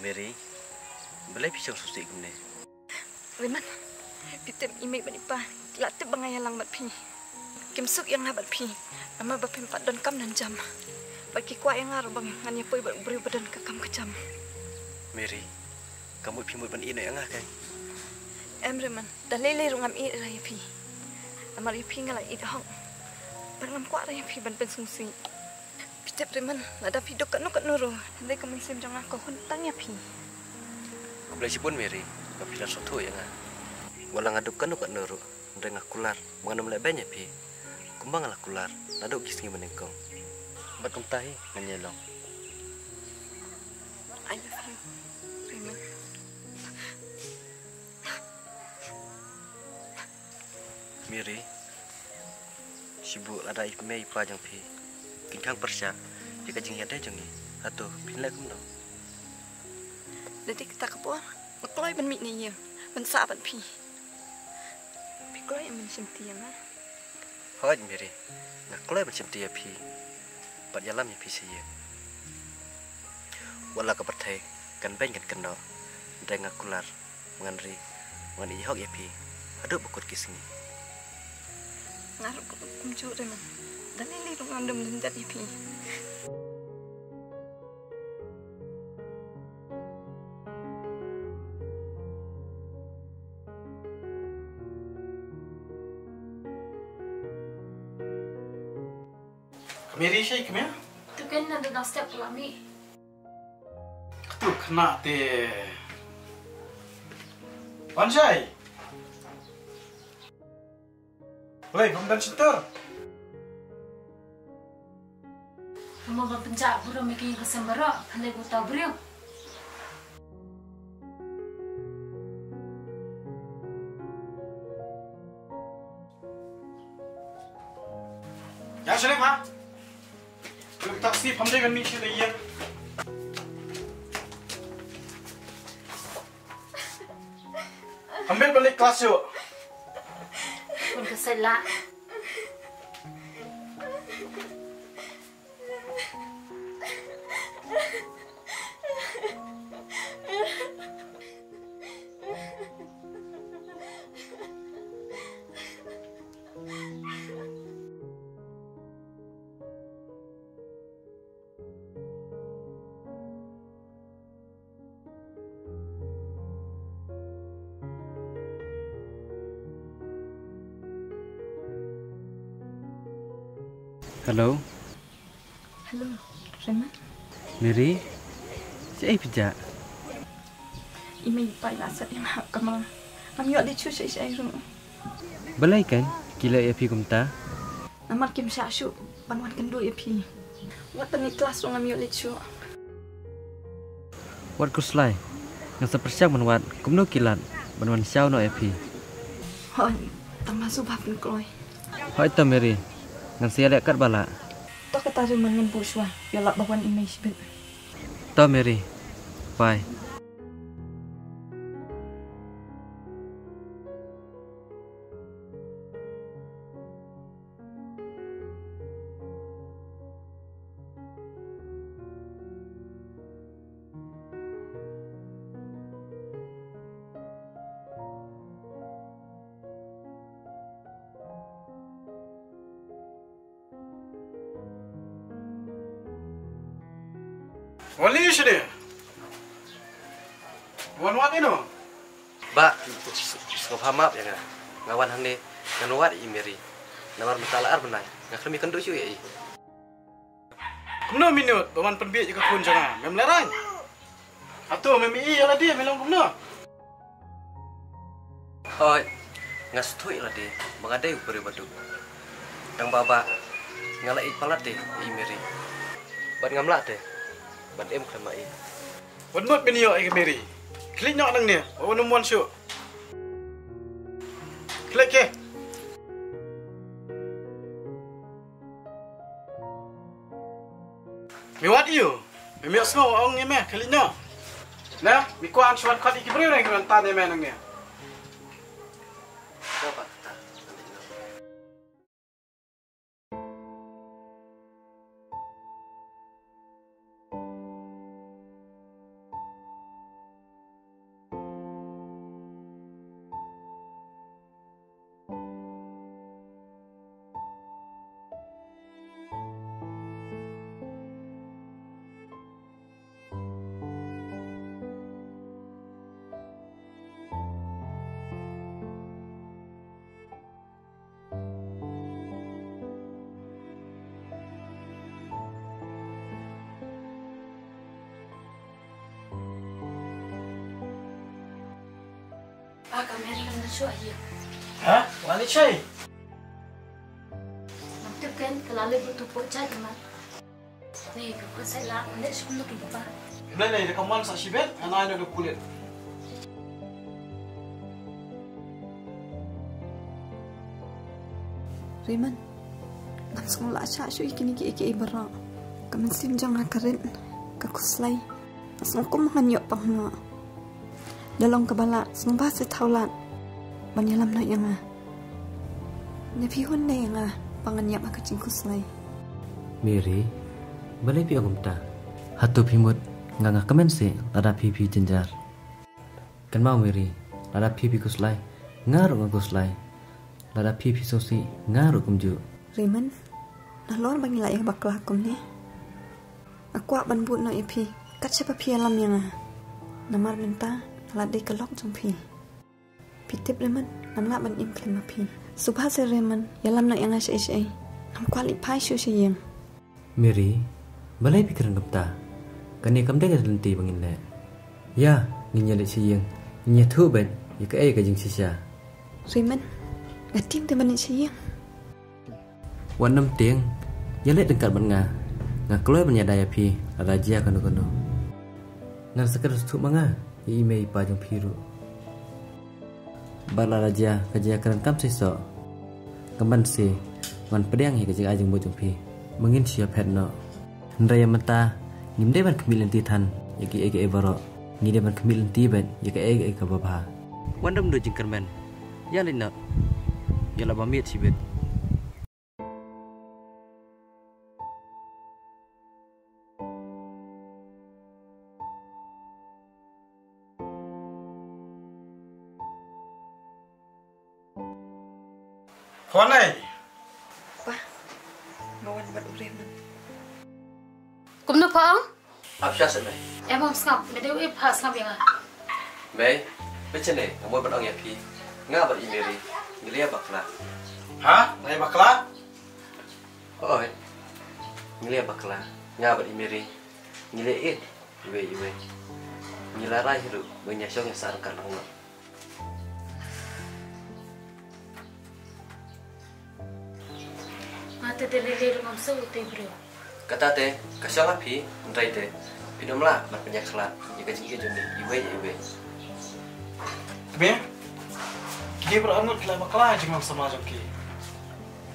Mary, belai pisang susik kumne. Riman, pitem ime banipa, latip bangayalang mat pi. Kimsuk yang habat pi, ama bapim pat dan kam dan jam. Bagi kuat yang ngaruh bang, nganya pui beri badan ke kam kejam. Mary, kamu pimut ban ina yang kan? Riman, dah lele rungam i raya pi. Amar i pi ngalai i hong. Berngam kuat raya pi ban pensungsi. Pitep Riman, nada pi dokat nukat nuru. Nanti kamu sim jangan kau huntang ya pi. Belai sipun Mary, kapilar soto yang walang aduk kan nukat nuru. Ndeng akular, mengenam mulai banyak pi. Kumbang ala kular, naduk gisngi menengkong. Bat kumtahi nganyelong. I love you, Riman. Mary, sibuk ada ipme ipa jang pi. Kinkang persyak, jika jeng yada jengi. Atau pinlai kumno. Jadi kita kepuan, makloi ban mit ni ya, ban sahabat pi. Pikloi yang mencinti ya mah. Hoi Mary, ngaklai macam dia pi. Pat yalam ya pi siya. Wala ka pertai, kan ben kan kendo. Ndeng akular, menganri, mengan ihok ya pi. Aduh bukut kisni. Ngaruh kumcu Riman. Dan ini rungam dem lendat ya pi. Mary shay kemya? Tu kan nada dah step lami. Tu kena te. Panjai. Wei, pemdan cintur. Kamu berpenjak burung making kesembara, pandai buta beriu. Ya sini mah. Lu taksi pemdan kan misi lagi ya. Ambil balik kelas yuk. Pun keselak. Halo, Halo, Riman. Mary, si pijak. Ime ipai lasat ima kama. Kami yuk dicu syai rung. Belai kan, gila ya pi kumta. Amar kim syasyu, banwan kendu ya pi. Wat penit kelas rung kami yuk dicu. Wat kuslai, yang sepersiak menwat, kumno kilat, banwan syau no ya pi. Hoi, tambah subah pun kloi. Hoi to Mary, ngan siya lekat bala. Tok kata Riman ngan buswa, yalak bawan ime sibit. To Mary, bye. Wali sini. Wan ini. Ba, sengop ya ngawan hane nganuat i Mary. Nawar mentala ar benai, ngakremi kendu cu ya i. Kumno minut, bawan penbiak juga pun jangan. Mem lerang. Atuh mem iya lah dia melong kumno. Hoi, ngasutui lah deh, mengadai beri batu. Dang baba, ngalai palat deh i Mary. Ban ngamla deh. Ban em kena i. Wan mut benio ai Mary. Klik nyok nang ni. Oh numuan syuk. Klik ke. Miwat iyo. Mimiok sengo ong ni meh klik nyok. Nah, mikuan suan kat iki beri nang kan tan meh nang ni. Coba. Pak kami ram na syu ayo. Ha? Wali chay. Mantap kan kelale butuh pocah teman. Nih kau saya lah, anda sebelum kita. Mulai dari kaman sa sibet, anak ada kulit. Raymond, langsung lah asyik syu ikini ki bara. Kamen sinjang akarin, kakuslay. Langsung ko mahanyok pang Dalong kabala, sumba sa taulan. Banyalam na yang Napihon na yang panganyap akacing kuslay. Mary, balai pi agum ta. Hatu pimut nganga kemen se lada pipi jenjar. Kan mau Mary, lada pipi kuslai, ngaru ngakuslai. Lada pipi sosi, ngaru kumju. Raymond, nalor bangila yang bakla kum ni. Aku akan buat no ipi, kat siapa pi alam yang namar minta, lada kelok jom pi. Pitip Raymond, namla ban imklem pi. Subha se Raymond, yalam na yang asyai. Nam kuali pai syu yang. Mary, balai pikiran kapta. Kani kam dega lenti bangin le. Ya, nginya le siyeng. Nginya thu ben, ya ka ai ka jing sisya. Raymond, ngatim te banin yang. Wan nam tieng, ya le dengkat ban nga. Nga kloy ban ya daya pi, raja kanu. Ngan sekar thu manga, ya ime pa jong piru. Bala raja kajaya karan kam siso. Kamban si, wan pedang hi kajing ajeng bojong pi. Mungkin siap head no. Nraya mata, ngimde ban kemilan titan, yaki ege evaro. Ngide ban kemilan tiban, yaki ege kababha. Wandam do jingkar men. Ya lina. Ya la bamiet sibet. Konai. Pa, ngawan bat Raymond. Kumno pang? Apsya sampai. Emang skap, medeu pas skap yang. Bay, macam ni, ngamu ban ong ya pi. Ngabar imeri, ngilia bakla. Ha? Nai bakla? Oi. Ngilia bakla, ngabar imeri. Ngilia iwe. Ngilara hiru, banyasyong yang sarang kalang. Mata terlele rumam so te bro. Kata te, kasyong api, ndrai te. Pinomla, mat penyakla, jika jingki joni, iwe. Kami? Kini berangut kila bakla jeng mam sama jom ki.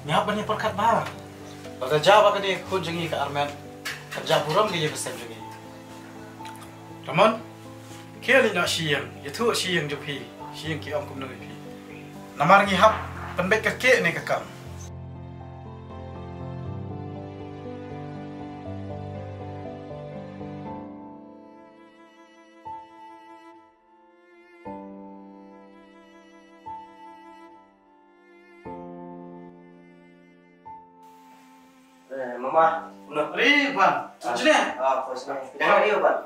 Nyap bani perkat ba. Pada jawab kani kun jengi ke armen. Kerja buram dia besem jengi. Ramon, kira nak siang, itu siang jom pi, siang ki om kum nui pi. Namar ngihap penbet keke ni kakam. Mama, Ri, ban. Macam ah, first na. Jangan dia, Pak.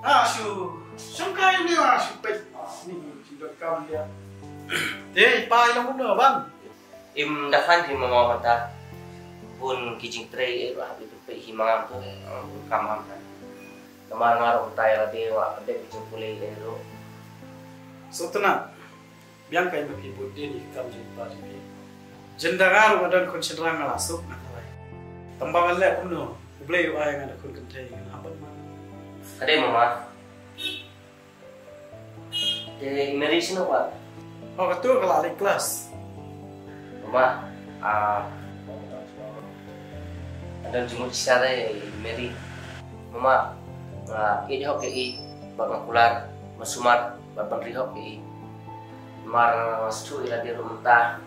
Asu, sungkai ni asu pek. Ni sudah kam dia. Pa yang mana bang? Im dahan hi mama mata pun kijing tray lah itu pe hi mangam tu kamam kan. Kamar ngar utai la dewa ade kijing pulei ero. So tenang. Biang kai mapi put dia ni kam jadi pa jadi. Jendangar wadan konsentrang ngalasuk nak lai. Tambangan le kuno. Boleh ai ngada kun kentai apa mana. Ade mama. De merisino Pak. Oh ketua kalau ada kelas. Mama ada jumur secara Mary. Mama ini hok i bab makular masumar bab rihok i mar stu ila di rumah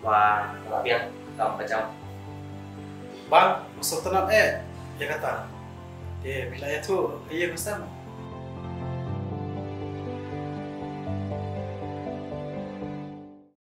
wa labian kam kacam. Bang, so tenang ya kata. Dia wilayah tu iya bersama.